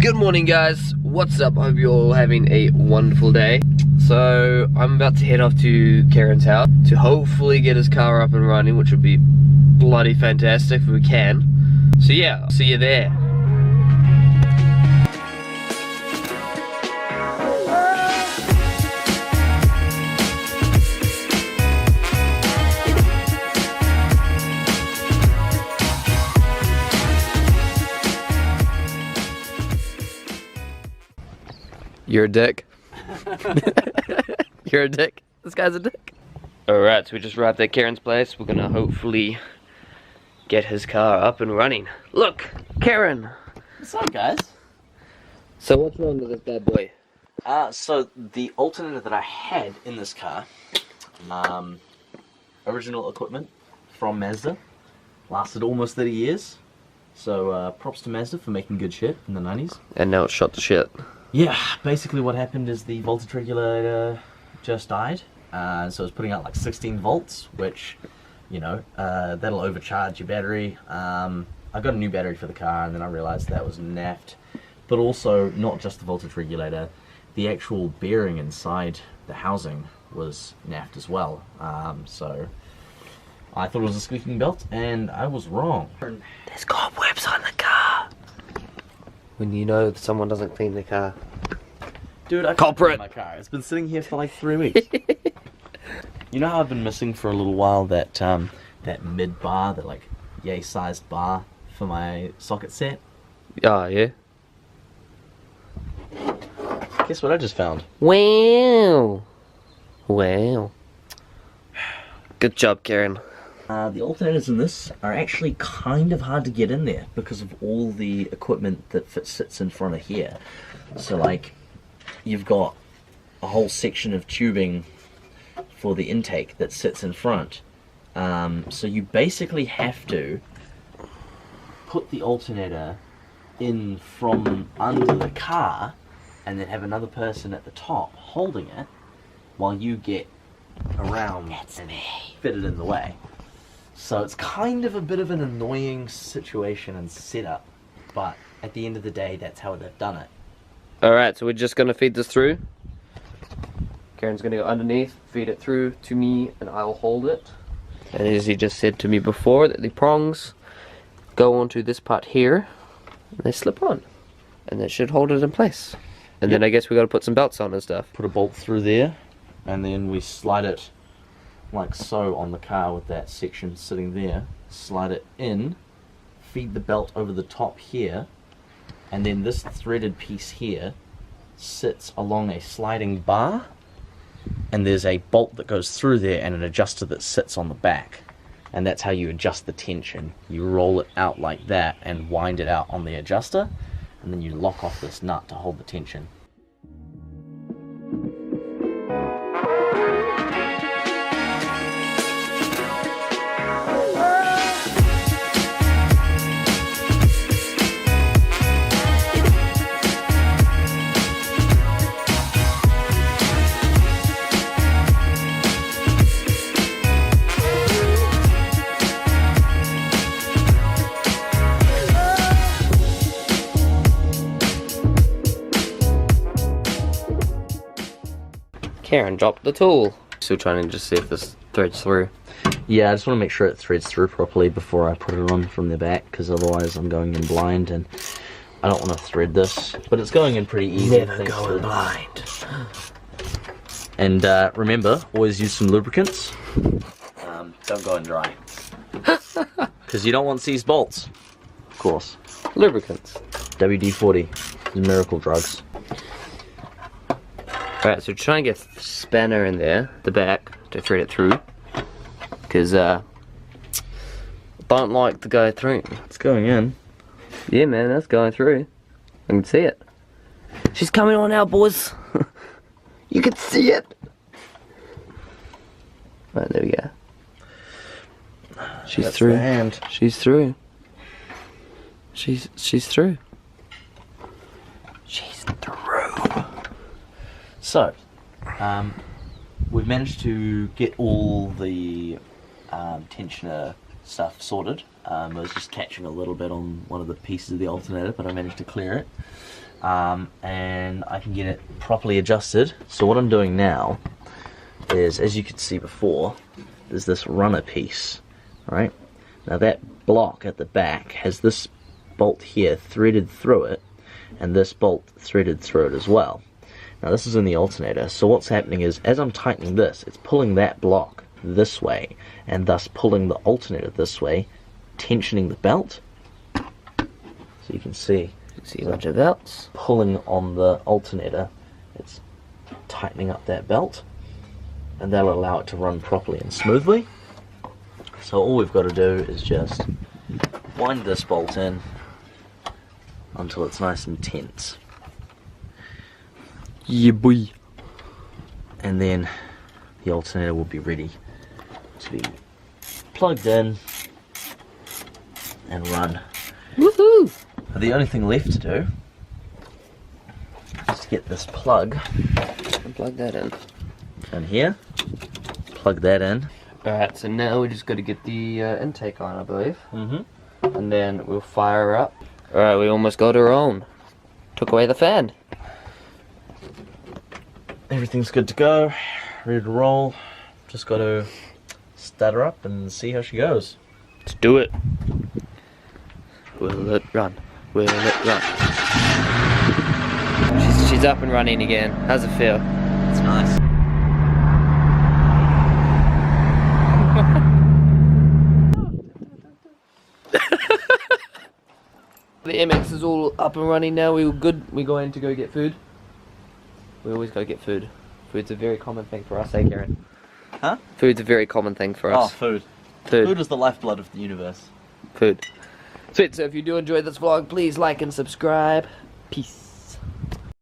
Good morning guys, what's up? Hope you're all having a wonderful day. So I'm about to head off to Kieran's house to hopefully get his car up and running, which would be bloody fantastic if we can. So yeah, I'll see you there. You're a dick. You're a dick. This guy's a dick. Alright, so we just arrived at Kieran's place. We're gonna hopefully get his car up and running. Look, Kieran. What's up, guys? So what's wrong with this bad boy? So the alternator that I had in this car, original equipment from Mazda, lasted almost 30 years. So props to Mazda for making good shit in the 90s. And now it's shot to shit. Yeah, basically what happened is the voltage regulator just died, so it's putting out like 16 volts, which, you know, that'll overcharge your battery. I got a new battery for the car, and then I realized that was naffed. But also, not just the voltage regulator, the actual bearing inside the housing was naffed as well. So I thought it was a squeaking belt, and I was wrong. There's cobwebs on the car. When you know someone doesn't clean the car. Dude, I can't clean my car. It's been sitting here for like 3 weeks. You know how I've been missing for a little while that that mid bar, that like yay sized bar for my socket set? Oh, yeah. Guess what I just found? Wow. Wow. Good job, Kieran. The alternators in this are actually kind of hard to get in there because of all the equipment that sits in front of here. So like, you've got a whole section of tubing for the intake that sits in front. So you basically have to put the alternator in from under the car and then have another person at the top holding it while you get around and fit it in the way. So it's kind of a bit of an annoying situation and setup, but at the end of the day, that's how they've done it. Alright, so we're just going to feed this through. Kieran's going to go underneath, feed it through to me, and I'll hold it. And as he just said to me before, that the prongs go onto this part here, and they slip on. And that should hold it in place. And then I guess we got to put some belts on and stuff. Put a bolt through there, and then we slide it like so on the car with that section sitting there. Slide it in, feed the belt over the top here, and then this threaded piece here sits along a sliding bar, and there's a bolt that goes through there and an adjuster that sits on the back, and that's how you adjust the tension. You roll it out like that and wind it out on the adjuster, and then you lock off this nut to hold the tension. Kieran dropped the tool. Still trying to just see if this threads through. Yeah, I just want to make sure it threads through properly before I put it on from the back, because otherwise I'm going in blind and I don't want to thread this. But it's going in pretty easy. Never go in blind. And remember, always use some lubricants. Don't go in dry. Because you don't want seized bolts, of course. Lubricants. WD-40, miracle drugs. Alright, so try and get a spanner in there, the back, to thread it through. Because don't like to go through. It's going in. Yeah, man, that's going through. I can see it. She's coming on now, boys. You can see it. Right, there we go. She's That's through. the hand. She's through. She's through. She's through. So, we've managed to get all the tensioner stuff sorted. I was just catching a little bit on one of the pieces of the alternator, but I managed to clear it. And I can get it properly adjusted. So what I'm doing now is, as you could see before, there's this runner piece, right? Now that block at the back has this bolt here threaded through it, and this bolt threaded through it as well. Now this is in the alternator, so what's happening is, as I'm tightening this, it's pulling that block this way, and thus pulling the alternator this way, tensioning the belt. So you can see a bunch of belts. Pulling on the alternator, it's tightening up that belt, and that'll allow it to run properly and smoothly. So all we've got to do is just wind this bolt in until it's nice and tense. Yeah, boy. And then the alternator will be ready to be plugged in and run. Woohoo! The only thing left to do is to get this plug And plug that in. in here, plug that in. Alright, so now we just got to get the intake on, I believe. Mm-hmm. And then we'll fire her up. Alright, we almost got her on. Took away the fan. Everything's good to go, ready to roll. Just got to start her up and see how she goes. Let's do it. Will it run? Will it run? She's up and running again. How's it feel? It's nice. The MX is all up and running now. We're good. We're going to go get food. We always go get food. Food's a very common thing for us, eh, Kieran? Huh? Food's a very common thing for us. Oh, food. Food. Food is the lifeblood of the universe. Food. Sweet, so if you do enjoy this vlog, please like and subscribe. Peace.